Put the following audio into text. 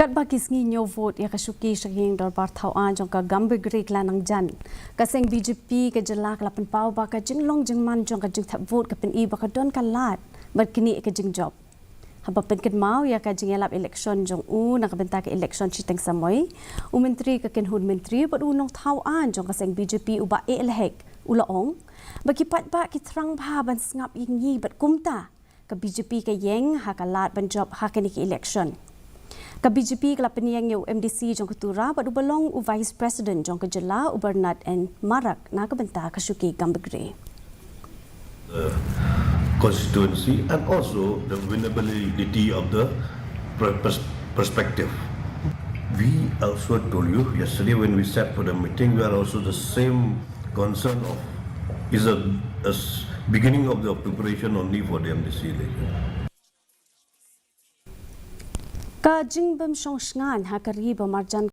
Kat bakis ngi nyo vote ya kasuki saging dor bar thau an jong ka gambe gri kla nang jan ka seng BJP ka jalak la pen pau ba ka jing long jing man jong ka jing thap vote ka pen I ba ka don ka lat bat kini ka jing job haba pen ken mau ya ka jing elap election jong u na ka benta ka election chiteng samoy u menteri ka ken hun menteri bat u nong thau an jong ka seng BJP u ba e lehek u la ong ba ki pat ba ki trang pha ban ngap ing yi bat kumta ka BJP ka yeng ha ka lat ban job ha kini ki election ka BJP kala peniang yu MDC jong ketura badu belong u Vice President jong kejela u Bernard and Marak na ka benta kasuki Gambegre. The constituency and also the winnability of the perspective. We also told you yesterday when we sat for the meeting, we are also the same concern of is a beginning of the preparation only for the MDC election. Ka jingbam shong shngan ha kariba marjan